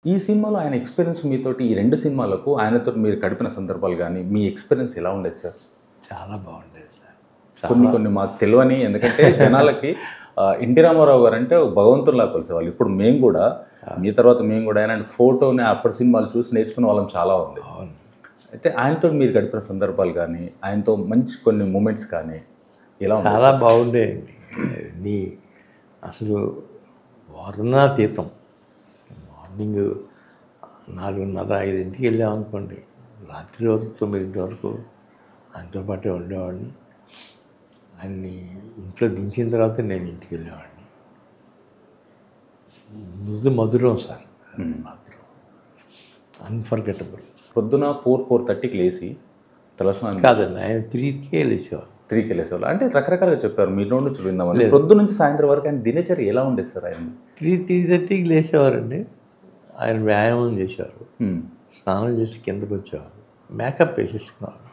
ఈ సినిమాలో ఆయన ఎక్స్‌పీరియన్స్ మీతోటి ఈ 2 సినిమాలకు ఆయనతోటి మీరు గడిపిన సందర్భాలు గాని, మీ ఎక్స్‌పీరియన్స్ ఎలా ఉండేది సార్? చాలా బాగుండేది సార్. కొన్ని చాలా కొన్ని మాకు తెలవని ఎందుకంటే జనాలకి ఎన్టీ రామారావు గారంటే ఒక భగవంతుడిలా కొలిసేవాళ్ళు. ఇప్పుడు మేము గూడా మీ తర్వాత మేము గూడా ఆయన ఫోటోని అప్పటి సినిమాలు చూసి నేర్చుకున్న వాళ్ళం చాలా ఉంది. అవును. అయితే ఆయనతో మీరు గడిపిన సందర్భాలు గానీ, ఆయనతో మంచి కొన్ని మూమెంట్స్ కానీ ఎలా ఉండేది? చాలా బాగుండేయండి. నీ అసలు వర్ణాతీతం. మార్నింగ్ 4:30, 5కి వెళ్ళామనుకోండి, రాత్రి వరకు 9 వరకు ఆయనతో పాటే ఉండేవాడిని. ఆయన్ని ఇంట్లో దించిన తర్వాత నేను ఇంటికి వెళ్ళేవాడిని. మృదు మధురం సార్, అది మాత్రం అన్ఫర్గెటబుల్. పొద్దున 4:30కి లేసి తలస్నానం కాదండి, ఆయన 3కే లేచేవారు. 3కి లేసేవాళ్ళు. అంటే రకరకాలుగా చెప్పారు. మీ నోటి నుంచి విందామని. పొద్దున్న నుంచి సాయంత్రం వరకు ఆయన దినచర్య ఎలా ఉండేది సార్ ఆయన? 3:30కి లేచేవారండి. ఆయన వ్యాయామం చేసేవారు, హ్మ్. స్నానం చేసి కిందకు వచ్చేవారు, మేకప్ వేసేసుకునేవారు.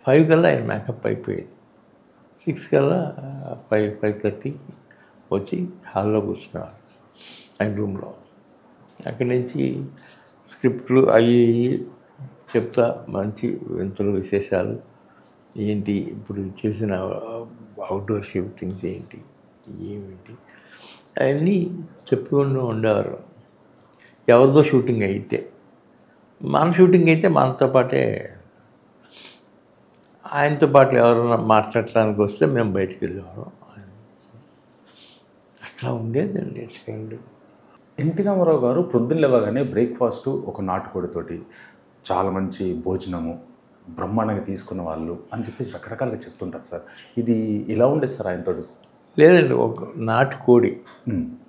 5 కల్లా ఆయన మేకప్ అయిపోయేది. 6 కల్లా 5:30 వచ్చి హాల్లో కూర్చునేవారు ఆయన రూమ్లో. అక్కడి నుంచి స్క్రిప్ట్లు అవి చెప్తా మంచి వింతలు విశేషాలు ఏంటి, ఇప్పుడు చేసిన అవుట్డోర్ షూటింగ్స్ ఏంటి, ఏమిటి అవన్నీ చెప్పుకుంటూ ఉండేవారు. ఎవరిదో షూటింగ్ అయితే, మన షూటింగ్ అయితే మనతో పాటే, ఆయనతో పాటు ఎవరైనా మాట్లాడటానికి వస్తే మేము బయటికి వెళ్ళేవాళ్ళం. అట్లా ఉండేదండి. అట్లా ఉండేది. ఎన్టీ రామారావు గారు పొద్దున్న లేవగానే బ్రేక్‌ఫాస్ట్ ఒక నాటుకోడితోటి చాలా మంచి భోజనము, బ్రహ్మాండంగా తీసుకున్న వాళ్ళు అని చెప్పేసి రకరకాలుగా చెప్తుంటారు సార్. ఇది ఎలా ఉండేది సార్ ఆయనతోటి? లేదండి, ఒక నాటుకోడి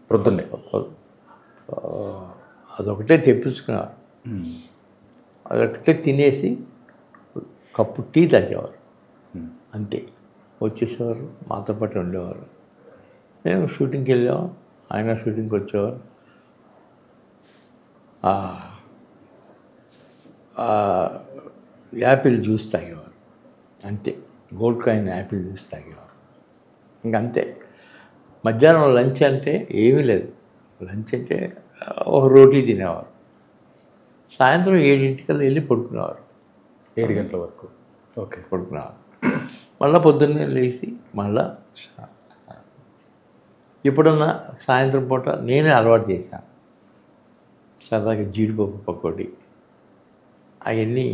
ప్రొద్దున్నే. అదొకటే తెప్పించుకున్నారు. అదొకటే తినేసి కప్పు టీ తాగేవారు, అంతే. వచ్చేసేవారు, మాతో పాటు ఉండేవారు. మేము షూటింగ్కి వెళ్ళాము, ఆయన షూటింగ్కి వచ్చేవారు. యాపిల్ జ్యూస్ తాగేవారు, అంతే. గోల్డ్ కాయిన్ యాపిల్ జ్యూస్ తాగేవారు, ఇంకంతే. మధ్యాహ్నం లంచ్ అంటే ఏమీ లేదు. లంచ్ అంటే ఒక రోటీ తినేవారు. సాయంత్రం 7ంటికల్లా వెళ్ళి పడుకునేవారు. 7 గంటల వరకు. ఓకే. పడుకునేవారు. మళ్ళీ పొద్దున్నే లేచి మళ్ళా ఎప్పుడన్నా సాయంత్రం పూట నేనే అలవాటు చేశాను. సరదాగా జీడిపప్పు పకోడీ అవన్నీ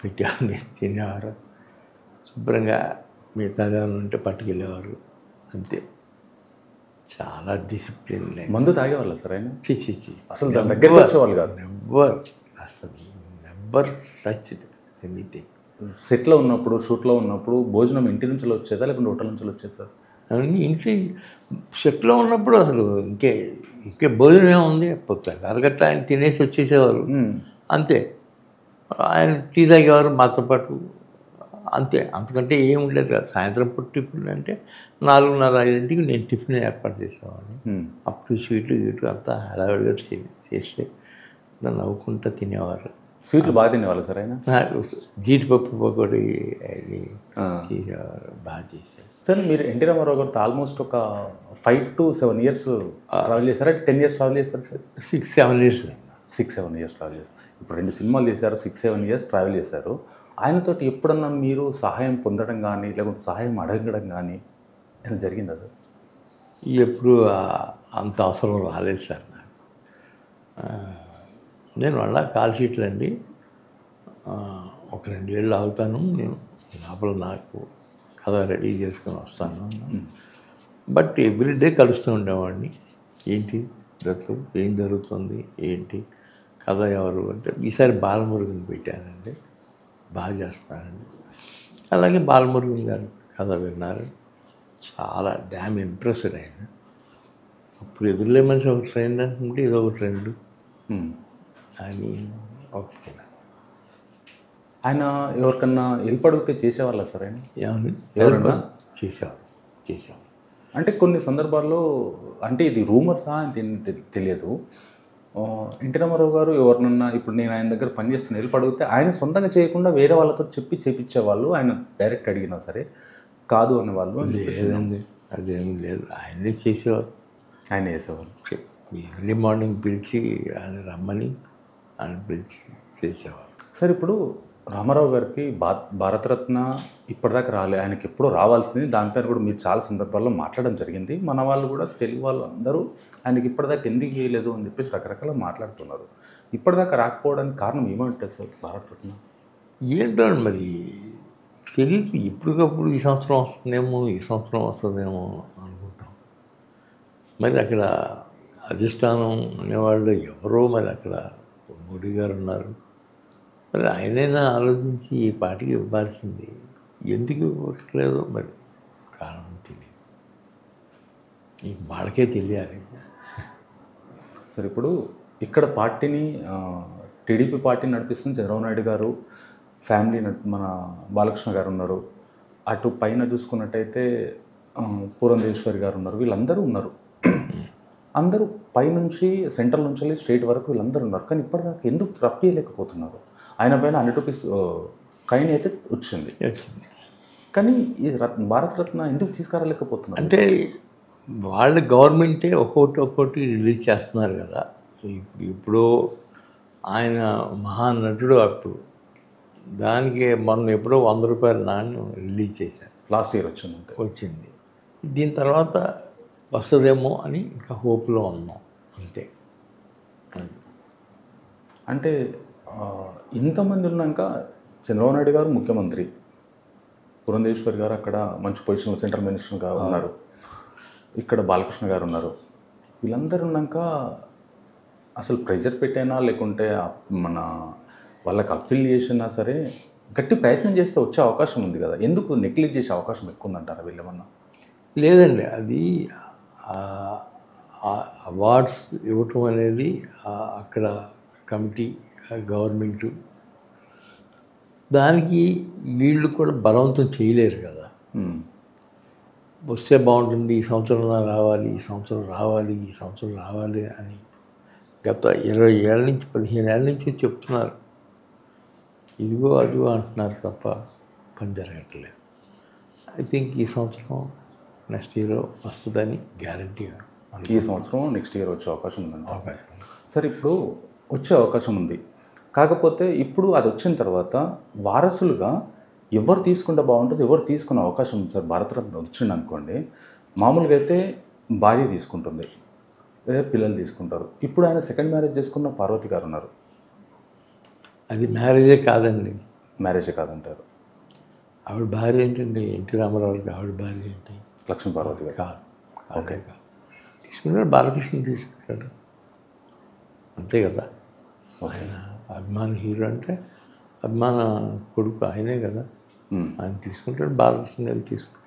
పెట్టేవాడిని, తినేవారు. శుభ్రంగా మిగతా ఉంటే పట్టుకెళ్ళేవారు, అంతే. చాలా డిసిప్లిన్. మందు తాగేవాళ్ళ సార్ ఆయన? చి అసలు దాని దగ్గరికి వచ్చేవాళ్ళు కాదు. Never touched anything. సెట్‌లో ఉన్నప్పుడు, షూట్‌లో ఉన్నప్పుడు భోజనం ఇంటి నుంచి వచ్చేదా లేకుంటే హోటల్ నుంచి వచ్చేదా సార్? అవన్నీ ఇంటి సెట్లో ఉన్నప్పుడు అసలు ఇంకే భోజనం ఏముంది, తెల్లారగట్ట ఆయన తినేసి వచ్చేసేవారు, అంతే. ఆయన టీ తాగేవారు మాతో పాటు, అంతే. అంతకంటే ఏం ఉండేది కాదు. సాయంత్రం పూట టిఫిన్ అంటే 4:30, 5ంటికి నేను టిఫిన్ ఏర్పాటు చేసేవాడిని. అప్పుడు స్వీట్లు గీట్లు అంతా హడావిడిగా చేస్తే నవ్వుకుంటూ తినేవారు. స్వీట్లు బాగా తినేవాళ్ళ సార్ ఆయన? జీడిపప్పు పకోడీ అది చేసేవారు, బాగా చేశారు. సార్ మీరు ఎన్టీ రామారావు గారితో ఆల్మోస్ట్ ఒక 5 to 7 ఇయర్స్ ట్రావెల్ చేశారా? 10 ఇయర్స్ ట్రావెల్ చేశారు సార్? 6-7 ఇయర్స్. 6-7 ఇయర్స్ ట్రావెల్ చేశారు. ఇప్పుడు 2 సినిమాలు చేశారు, 6-7 ఇయర్స్ ట్రావెల్ చేశారు. ఆయనతోటి ఎప్పుడన్నా మీరు సహాయం పొందడం కానీ లేకుంటే సహాయం అడగడం కానీ ఏమైనా జరిగిందా సార్? ఎప్పుడు అంత అవసరం రాలేదు సార్ నాకు. నేను మళ్ళా కాల్ షీట్లు అండి, ఒక 2 ఏళ్ళు ఆగుతాను నేను, లోపల నాకు కథ రెడీ చేసుకొని వస్తాను. బట్ ఎవ్రీడే కలుస్తూ ఉండేవాడిని. ఏంటి దత్తు, ఏం జరుగుతుంది, ఏంటి కథ, ఎవరు అంటే ఈసారి బాలమురుగన్ పెట్టానండి, బాగా చేస్తానండి. అలాగే బాలమురుగన్ గారు కథ విన్నారు, చాలా డ్యామ్ ఇంప్రెస్డ్ ఆయన. అప్పుడు ఎదురులే మనిషి ఒక ట్రెండ్ అనుకుంటే ఇది ఒక ట్రెండ్ అని ఒప్పుకున్నాను. ఆయన ఎవరికన్నా హెల్ప్ అడిగితే చేసేవాళ్ళ సార్ ఆయన? ఏమని ఎవరన్నా చేసేవారు. అంటే కొన్ని సందర్భాల్లో, అంటే ఇది రూమర్సా అని తెలియదు. ఎన్టీ రామారావు గారు ఎవరినన్నా, ఇప్పుడు నేను ఆయన దగ్గర పనిచేస్తున్న హెల్ప్ అడిగితే ఆయన సొంతంగా చేయకుండా వేరే వాళ్ళతో చెప్పి చేపించేవాళ్ళు. ఆయన డైరెక్ట్ అడిగినా సరే కాదు అనేవాళ్ళు. లేదండి, అదేమీ లేదు, ఆయనే చేసేవారు. ఆయన చేసేవాళ్ళు. ఎర్లీ మార్నింగ్ పిలిచి ఆయన రమ్మని ఆయన పిలిచి చేసేవారు. సార్ ఇప్పుడు రామారావు గారికి భారతరత్న ఇప్పటిదాకా రాలే, ఆయనకి ఎప్పుడో రావాల్సింది. దానిపైన కూడా మీరు చాలా సందర్భాల్లో మాట్లాడడం జరిగింది. మన వాళ్ళు కూడా తెలుగు వాళ్ళు అందరూ ఆయనకి ఇప్పటిదాకా ఎందుకు వేయలేదు అని చెప్పేసి రకరకాల మాట్లాడుతున్నారు. ఇప్పటిదాకా రాకపోవడానికి కారణం ఏమంటారు సార్ భారతరత్న? ఏంటో మరి తెలియదు. ఇప్పటికప్పుడు ఈ సంవత్సరం వస్తుందేమో, ఈ సంవత్సరం వస్తుందేమో అనుకుంటాం. మరి అక్కడ అధిష్టానం అనేవాళ్ళు ఎవరో మరి అక్కడ మోడీ గారు ఉన్నారు. మరి ఆయనైనా ఆలోచించి ఈ పార్టీకి ఇవ్వాల్సింది. ఎందుకు ఇవ్వట్లేదో మరి కారణం తెలియదు. వాళ్ళకే తెలియాలి. సార్ ఇప్పుడు ఇక్కడ పార్టీని టీడీపీ పార్టీని నడిపిస్తున్న చంద్రబాబు నాయుడు గారు, ఫ్యామిలీ మన బాలకృష్ణ గారు ఉన్నారు. అటు పైన చూసుకున్నట్టయితే పురంధేశ్వరి గారు ఉన్నారు. వీళ్ళందరూ ఉన్నారు. అందరూ పైనుంచి సెంట్రల్ నుంచి వెళ్ళి స్టేట్ వరకు వీళ్ళందరూ ఉన్నారు. కానీ ఇప్పటిదాకా ఎందుకు రప్పియలేకపోతున్నారు? ఆయన పైన 100 రూపీస్ కాయిన్ అయితే వచ్చింది. కానీ ఈ భారతరత్న ఎందుకు తీసుకురాలేకపోతున్నారు? అంటే వాళ్ళ గవర్నమెంటే ఒక్కొక్కటి రిలీజ్ చేస్తున్నారు కదా. ఇప్పుడు ఆయన మహానటుడు అప్పుడు దానికి మొన్న ఎప్పుడో 100 రూపాయల నాణ్యం రిలీజ్ చేశారు. లాస్ట్ ఇయర్ వచ్చింది అంతే. వచ్చింది. దీని తర్వాత వస్తుందేమో అని ఇంకా హోప్లో ఉన్నాం అంతే. అంటే ఇంతమంది ఉన్నాక చంద్రబాబు నాయుడు గారు ముఖ్యమంత్రి, పురంధేశ్వరి గారు అక్కడ మంచి పొజిషన్ సెంట్రల్ మినిస్టర్గా ఉన్నారు, ఇక్కడ బాలకృష్ణ గారు ఉన్నారు. వీళ్ళందరూ ఉన్నాక అసలు ప్రెజర్ పెట్టైనా లేకుంటే మన వాళ్ళకి అప్పీల్ చేసినా సరే గట్టి ప్రయత్నం చేస్తే వచ్చే అవకాశం ఉంది కదా. ఎందుకు నెగ్లెక్ట్ చేసే అవకాశం ఎక్కువ ఉందంటారా వీళ్ళేమన్నా? లేదండి, అది అవార్డ్స్ ఇవ్వటం అనేది అక్కడ కమిటీ గవర్నమెంటు దానికి వీళ్ళు కూడా బలవంతం చేయలేరు కదా. వస్తే బాగుంటుంది, ఈ సంవత్సరం రావాలి, ఈ సంవత్సరం రావాలి, ఈ సంవత్సరం రావాలి అని గత 20 ఏళ్ళ నుంచి 15 ఏళ్ళ నుంచి చెప్తున్నారు. ఇదిగో అదిగో అంటున్నారు తప్ప పని జరగట్లేదు. ఐ థింక్ ఈ సంవత్సరం నెక్స్ట్ ఇయర్ వస్తుందని గ్యారంటీ. ఈ సంవత్సరం నెక్స్ట్ ఇయర్ వచ్చే అవకాశం ఉందండి. సరే, ఇప్పుడు వచ్చే అవకాశం ఉంది. కాకపోతే ఇప్పుడు అది వచ్చిన తర్వాత వారసులుగా ఎవరు తీసుకుంటే బాగుంటుంది, ఎవరు తీసుకునే అవకాశం ఉంది సార్? భారతరత్న వచ్చింది అనుకోండి, మామూలుగా అయితే భార్య తీసుకుంటుంది, పిల్లలు తీసుకుంటారు. ఇప్పుడు ఆయన సెకండ్ మ్యారేజ్ చేసుకున్న పార్వతి గారు ఉన్నారు. అది మ్యారేజే కాదండి. మ్యారేజే కాదంటారు. ఆవిడ భార్య ఏంటండి? ఎన్టీ రామారావుకి ఆవిడ భార్య ఏంటి? లక్ష్మీ పార్వతి గారు కాదు. ఓకే, కాదు. తీసుకున్నాడు, బాలకృష్ణ తీసుకుంటాడు అంతే కదా. ఆయన అభిమాన హీరో అంటే అభిమాన కొడుకు ఆయనే కదా. ఆయన తీసుకుంటాడు, బాలకృష్ణ గారు తీసుకుంటాడు.